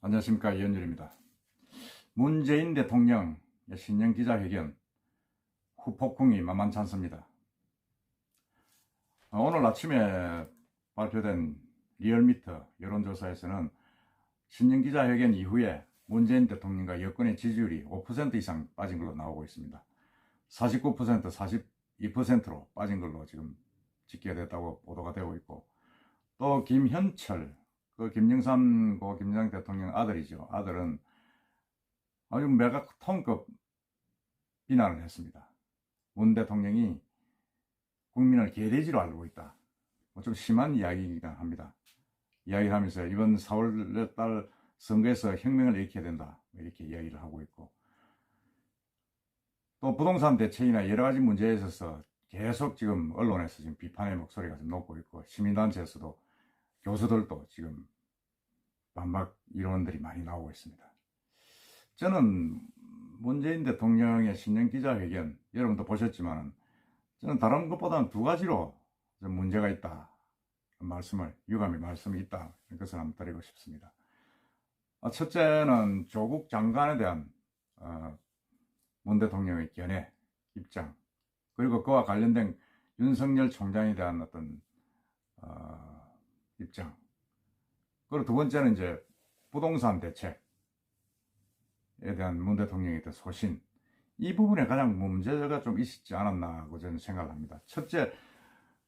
안녕하십니까, 이현열입니다. 문재인 대통령 신년 기자회견 후폭풍이 만만찮습니다. 오늘 아침에 발표된 리얼미터 여론조사에서는 신년 기자회견 이후에 문재인 대통령과 여권의 지지율이 5% 이상 빠진 걸로 나오고 있습니다. 49%, 42%로 빠진 걸로 지금 집계됐다고 보도가 되고 있고, 또 김현철, 김영삼 김대중 대통령 아들이죠. 아들은 아주 메가톤급 비난을 했습니다. 문 대통령이 국민을 개돼지로 알고 있다. 좀 심한 이야기이긴 합니다. 이야기를 하면서 이번 4월 달 선거에서 혁명을 일으켜야 된다, 이렇게 이야기를 하고 있고, 또 부동산 대책이나 여러 가지 문제에 있어서 계속 지금 언론에서 지금 비판의 목소리가 좀 높고 있고, 시민단체에서도 교수들도 지금 반박 이론들이 많이 나오고 있습니다. 저는 문재인 대통령의 신년 기자회견, 여러분도 보셨지만 저는 다른 것보다는 두 가지로 좀 문제가 있다, 유감의 말씀이 있다, 이것을 한번 드리고 싶습니다. 첫째는 조국 장관에 대한 문 대통령의 견해, 입장, 그리고 그와 관련된 윤석열 총장에 대한 어떤 입장, 그리고 두 번째는 이제 부동산 대책에 대한 문 대통령의 소신, 이 부분에 가장 문제가 좀 있지 않았나 하고 저는 생각을 합니다. 첫째,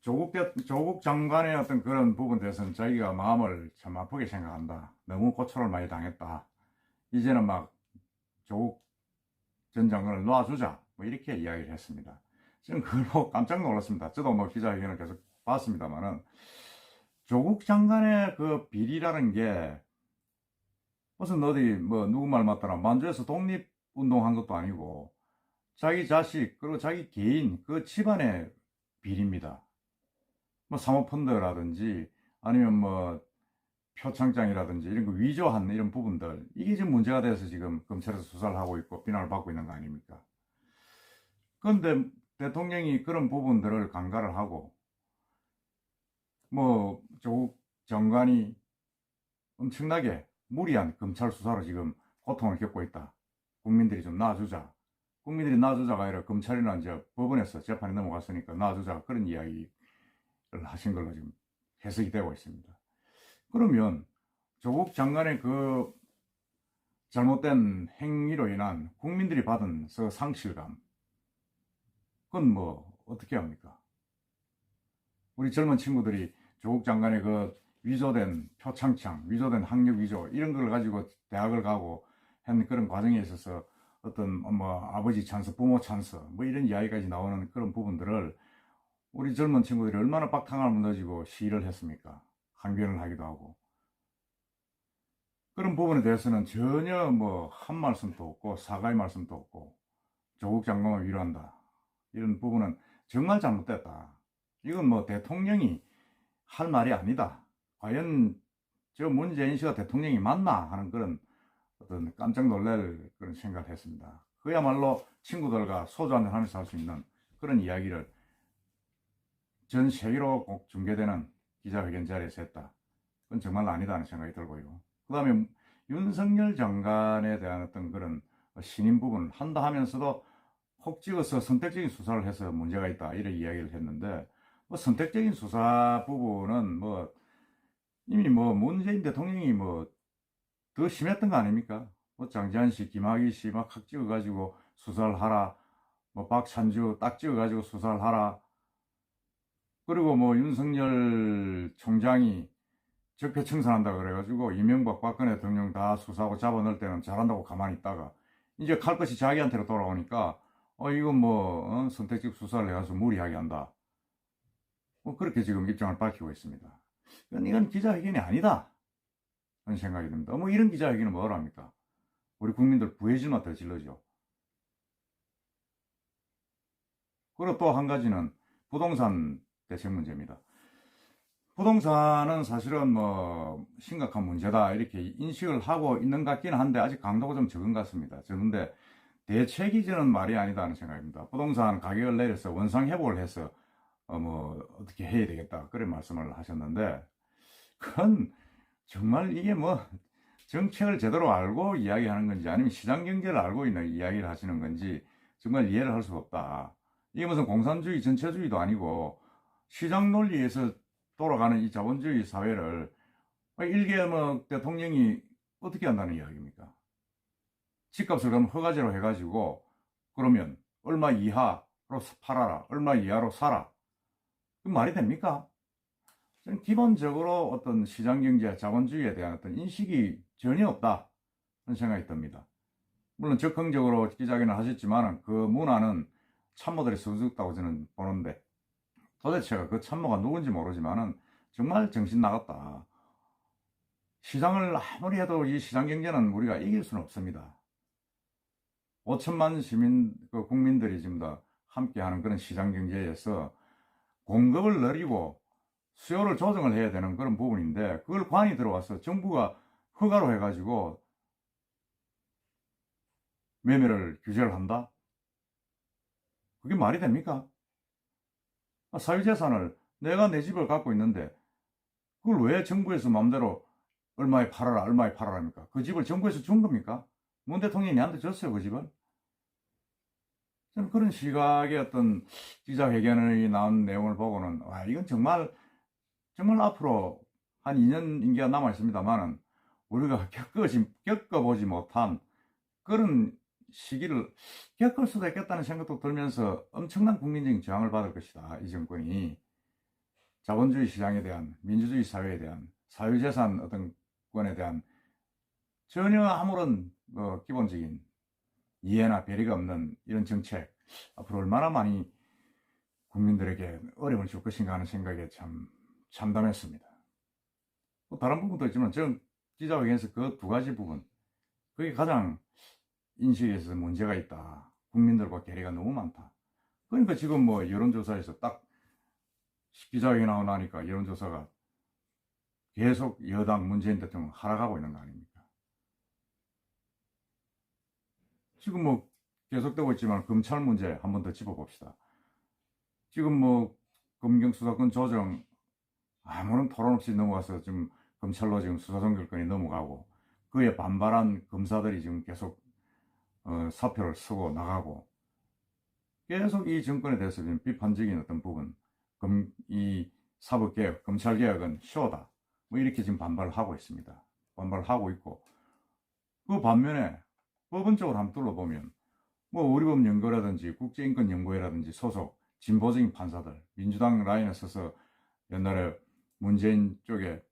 조국 장관의 어떤 그런 부분에 대해서는 자기가 마음을 참 아프게 생각한다. 너무 고초를 많이 당했다. 이제는 막 조국 전 장관을 놔주자, 이렇게 이야기를 했습니다. 저는 그걸로 깜짝 놀랐습니다. 저도 기자회견을 계속 봤습니다만은, 조국 장관의 그 비리라는 게 무슨 어디 누구 말 맞더라 만주에서 독립운동한 것도 아니고 자기 자식 그리고 자기 개인 그 집안의 비리입니다. 사모펀드라든지 아니면 표창장이라든지 이런 거 위조한 이런 부분들, 이게 지금 문제가 돼서 지금 검찰에서 수사를 하고 있고 비난을 받고 있는 거 아닙니까? 그런데 대통령이 그런 부분들을 간과를 하고 조국 장관이 엄청나게 무리한 검찰 수사로 지금 고통을 겪고 있다. 국민들이 좀 놔주자. 국민들이 놔주자가 아니라 검찰이나 이제 법원에서 재판이 넘어갔으니까 놔주자, 그런 이야기를 하신 걸로 지금 해석이 되고 있습니다. 그러면 조국 장관의 그 잘못된 행위로 인한 국민들이 받은 상실감, 그건 어떻게 합니까? 우리 젊은 친구들이 조국 장관의 그 위조된 표창장, 위조된 학력 위조, 이런 걸 가지고 대학을 가고 한 그런 과정에 있어서 어떤 아버지 찬스, 부모 찬스, 이런 이야기까지 나오는 그런 부분들을 우리 젊은 친구들이 얼마나 박탕을 무너지고 시위를 했습니까? 항변을 하기도 하고. 그런 부분에 대해서는 전혀 한 말씀도 없고 사과의 말씀도 없고 조국 장관을 위로한다, 이런 부분은 정말 잘못됐다. 이건 대통령이 할 말이 아니다. 과연 저 문재인 씨가 대통령이 맞나 하는 그런 어떤 깜짝 놀랄 그런 생각을 했습니다. 그야말로 친구들과 소주 한잔 하면서 할 수 있는 그런 이야기를 전 세계로 꼭 중계되는 기자회견 자리에서 했다. 그건 정말 아니다 하는 생각이 들고요. 그 다음에 윤석열 장관에 대한 어떤 그런 신임 부분을 한다 하면서도 혹 찍어서 선택적인 수사를 해서 문제가 있다, 이런 이야기를 했는데, 선택적인 수사 부분은 이미 문재인 대통령이 더 심했던 거 아닙니까? 장지한 씨, 김학의 씨 막 찍어가지고 수사를 하라, 박찬주 딱 찍어가지고 수사를 하라, 그리고 윤석열 총장이 적폐청산한다 그래가지고 이명박 박근혜 대통령 다 수사하고 잡아넣을 때는 잘한다고 가만히 있다가 이제 칼 것이 자기한테로 돌아오니까 이건 선택적 수사를 해가지고 무리하게 한다, 그렇게 지금 입장을 밝히고 있습니다. 이건 기자회견이 아니다 하는 생각이 듭니다. 이런 기자회견은 뭐라 합니까? 우리 국민들 부해질만 더 질러죠. 그리고 또 한 가지는 부동산 대책 문제입니다. 부동산은 사실은 심각한 문제다, 이렇게 인식을 하고 있는 것 같기는 한데 아직 강도가 좀 적은 것 같습니다. 적은데 대책이 저는 말이 아니다 하는 생각입니다. 부동산 가격을 내려서 원상 회복을 해서 어떻게 해야 되겠다, 그런 말씀을 하셨는데, 그건 정말 이게 정책을 제대로 알고 이야기하는 건지 아니면 시장 경제를 알고 있는 이야기를 하시는 건지 정말 이해를 할 수가 없다. 이게 무슨 공산주의 전체주의도 아니고 시장 논리에서 돌아가는 이 자본주의 사회를 일개 뭐 대통령이 어떻게 한다는 이야기입니까? 집값을 그럼 허가제로 해가지고 그러면 얼마 이하로 팔아라, 얼마 이하로 사라. 그 말이 됩니까? 저는 기본적으로 어떤 시장경제, 자본주의에 대한 어떤 인식이 전혀 없다. 그런 생각이 듭니다. 물론 적극적으로 기자회견을 하셨지만 그 문화는 참모들이 수습다고 저는 보는데 도대체가 그 참모가 누군지 모르지만은 정말 정신 나갔다. 시장을 아무리 해도 이 시장경제는 우리가 이길 수는 없습니다. 5천만 시민, 국민들이 지금 다 함께하는 그런 시장경제에서 공급을 늘리고 수요를 조정을 해야 되는 그런 부분인데 그걸 관이 들어와서 정부가 허가로 해가지고 매매를 규제를 한다? 그게 말이 됩니까? 사유재산을 내가 내 집을 갖고 있는데 그걸 왜 정부에서 마음대로 얼마에 팔아라 얼마에 팔아라 합니까? 그 집을 정부에서 준 겁니까? 문 대통령이 내한테 줬어요 그 집을? 저는 그런 시각의 어떤 기자회견이 나온 내용을 보고는 와 이건 정말 앞으로 한 2년 임기가 남아 있습니다만은 우리가 겪어보지 못한 그런 시기를 겪을 수도 있겠다는 생각도 들면서 엄청난 국민적인 저항을 받을 것이다. 이 정권이 자본주의 시장에 대한 민주주의 사회에 대한 사유재산 어떤 권에 대한 전혀 아무런 기본적인 이해나 배려가 없는 이런 정책 앞으로 얼마나 많이 국민들에게 어려움을 줄 것인가 하는 생각에 참 참담했습니다. 또 다른 부분도 있지만 저 기자회견에서 그 두 가지 부분 그게 가장 인식에 있어서 문제가 있다. 국민들과 괴리가 너무 많다. 그러니까 지금 뭐 여론조사에서 딱 기자회견 나오고 나니까 여론조사가 계속 여당 문재인 대통령 하락하고 있는 거 아닙니까? 지금 뭐 계속되고 있지만 검찰 문제 한 번 더 짚어봅시다. 지금 뭐 검경수사권 조정 아무런 토론 없이 넘어가서 지금 검찰로 지금 수사정결권이 넘어가고 그에 반발한 검사들이 지금 계속 사표를 쓰고 나가고 계속 이 정권에 대해서 지금 비판적인 어떤 부분 이 사법개혁, 검찰개혁은 쇼다 뭐 이렇게 지금 반발을 하고 있습니다. 반발을 하고 있고 그 반면에 법원적으로 한번 둘러보면 뭐 우리법 연구라든지 국제인권연구회라든지 소속 진보적인 판사들 민주당 라인에 서서 옛날에 문재인 쪽에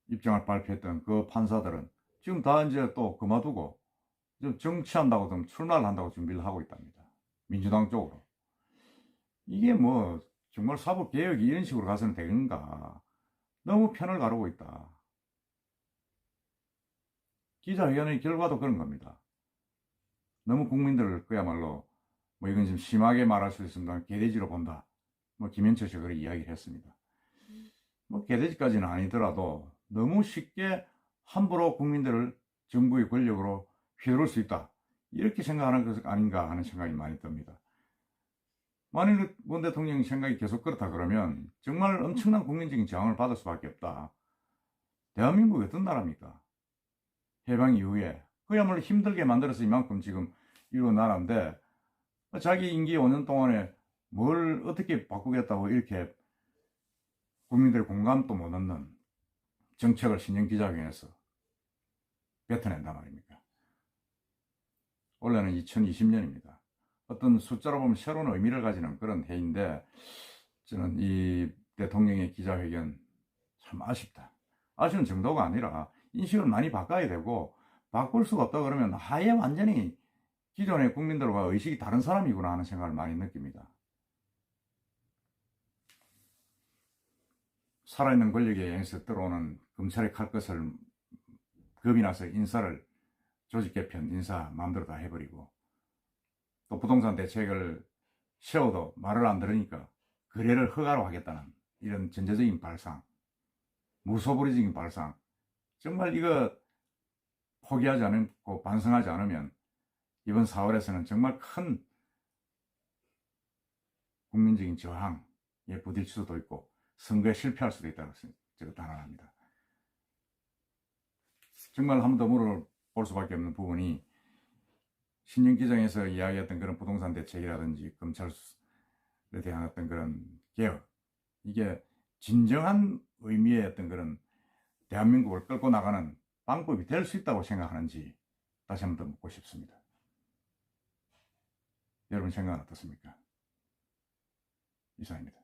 입장을 발표했던 그 판사들은 지금 다 이제 또 그만두고 좀 정치한다고 좀 출마를 한다고 준비를 하고 있답니다. 민주당 쪽으로. 이게 뭐 정말 사법개혁이 이런 식으로 가서는 되는가. 너무 편을 가르고 있다. 기자회견의 결과도 그런 겁니다. 너무 국민들을 그야말로 뭐 이건 좀 심하게 말할 수 있습니다. 개돼지로 본다. 뭐 김현철 씨가 그렇게 이야기를 했습니다. 뭐 개돼지까지는 아니더라도 너무 쉽게 함부로 국민들을 정부의 권력으로 휘두를 수 있다. 이렇게 생각하는 것이 아닌가 하는 생각이 많이 듭니다. 만일 문 대통령 생각이 계속 그렇다 그러면 정말 엄청난 국민적인 저항을 받을 수밖에 없다. 대한민국이 어떤 나라입니까? 해방 이후에 그야말로 힘들게 만들어서 이만큼 지금 이룬 나라인데 자기 임기 5년 동안에 뭘 어떻게 바꾸겠다고 이렇게 국민들의 공감도 못 얻는 정책을 신년 기자회견에서 뱉어낸단 말입니까? 원래는 2020년입니다. 어떤 숫자로 보면 새로운 의미를 가지는 그런 해인데 저는 이 대통령의 기자회견 참 아쉽다. 아쉬운 정도가 아니라 인식을 많이 바꿔야 되고 바꿀 수가 없다 그러면 아예 완전히 기존의 국민들과 의식이 다른 사람이구나 하는 생각을 많이 느낍니다. 살아있는 권력에 의해서 들어오는 검찰의 칼끝을 겁이 나서 인사를 조직 개편 인사 마음대로 다 해버리고 또 부동산 대책을 세워도 말을 안 들으니까 거래를 허가로 하겠다는 이런 전제적인 발상, 무소불위적인 발상, 정말 이거 포기하지 않고 반성하지 않으면 이번 4월에서는 정말 큰 국민적인 저항에 부딪힐 수도 있고 선거에 실패할 수도 있다고 제가 단언합니다. 정말 한 번 더 물어볼 수밖에 없는 부분이 신년기정에서 이야기했던 그런 부동산 대책이라든지 검찰에 대한 어떤 그런 개혁, 이게 진정한 의미의 어떤 그런 대한민국을 끌고 나가는 방법이 될 수 있다고 생각하는지 다시 한 번 더 묻고 싶습니다. 여러분 생각은 어떻습니까? 이상입니다.